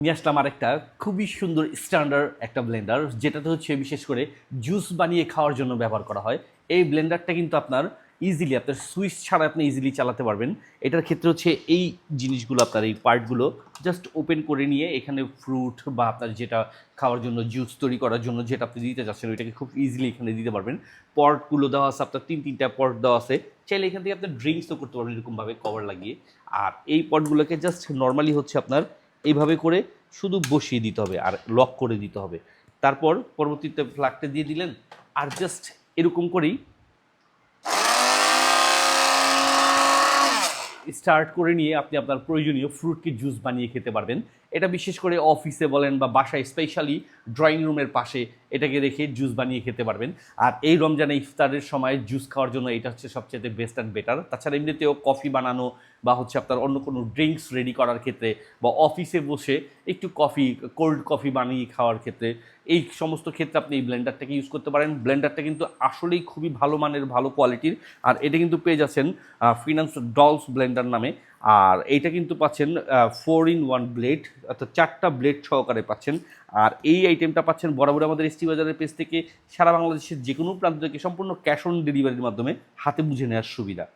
নিয়ে আসলাম আরেকটা খুবই সুন্দর স্ট্যান্ডার্ড একটা ব্লেন্ডার, যেটাতে হচ্ছে বিশেষ করে জুস বানিয়ে খাওয়ার জন্য ব্যবহার করা হয়। এই ব্লেন্ডারটা কিন্তু আপনার ইজিলি, আপনার সুইচ ছাড়া আপনি ইজিলি চালাতে পারবেন। এটার ক্ষেত্রে হচ্ছে এই জিনিসগুলো, আপনার এই পার্টগুলো জাস্ট ওপেন করে নিয়ে এখানে ফ্রুট বা আপনার যেটা খাওয়ার জন্য, জুস তৈরি করার জন্য যেটা আপনি দিতে চাচ্ছেন, ওইটাকে খুব ইজিলি এখানে দিতে পারবেন। পটগুলো দেওয়া আছে, আপনার তিনটা পট দেওয়া আছে। চাইলে এখান থেকে আপনার ড্রিঙ্কসও করতে পারবেন এরকমভাবে কভার লাগিয়ে। আর এই পটগুলোকে জাস্ট নর্মালি হচ্ছে আপনার এইভাবে করে শুধু বসিয়ে দিতে হবে আর লক করে দিতে হবে। তারপর পরবর্তীতে ফ্ল্যাগটা দিয়ে দিলেন, আর জাস্ট এরকম করেই স্টার্ট করে নিয়ে আপনি আপনার প্রয়োজনীয় ফ্রুটকে জুস বানিয়ে খেতে পারবেন। এটা বিশেষ করে অফিসে বলেন বা বাসায়, স্পেশালি ড্রয়িং রুমের পাশে এটাকে রেখে জুস বানিয়ে খেতে পারবেন। আর এই রমজানে ইফতারের সময় জুস খাওয়ার জন্য এটা হচ্ছে সবচেয়ে বেস্ট অ্যান্ড বেটার। তাছাড়া এমনিতেও কফি বানানো বা হচ্ছে আপনার অন্য কোনো ড্রিঙ্কস রেডি করার ক্ষেত্রে, বা অফিসে বসে একটু কফি, কোল্ড কফি বানিয়ে খাওয়ার ক্ষেত্রে, এই সমস্ত ক্ষেত্রে আপনি এই ব্লেন্ডারটাকে ইউজ করতে পারেন। ব্লেন্ডারটা কিন্তু আসলেই খুবই ভালো মানের, ভালো কোয়ালিটির। আর এটা কিন্তু পেয়ে যাচ্ছেন ফিনান্স ডলস ব্লেন্ডার নামে। আর এইটা কিন্তু পাচ্ছেন 4-in-1 ব্লেড, অর্থাৎ 4টা ব্লেড সহকারে পাচ্ছেন। আর এই আইটেমটা পাচ্ছেন বরাবর আমাদের এসটি বাজারের পেজ থেকে সারা বাংলাদেশের যে কোনো প্রান্ত থেকে সম্পূর্ণ ক্যাশ অন ডেলিভারির মাধ্যমে হাতে বুঝে নেওয়ার সুবিধা।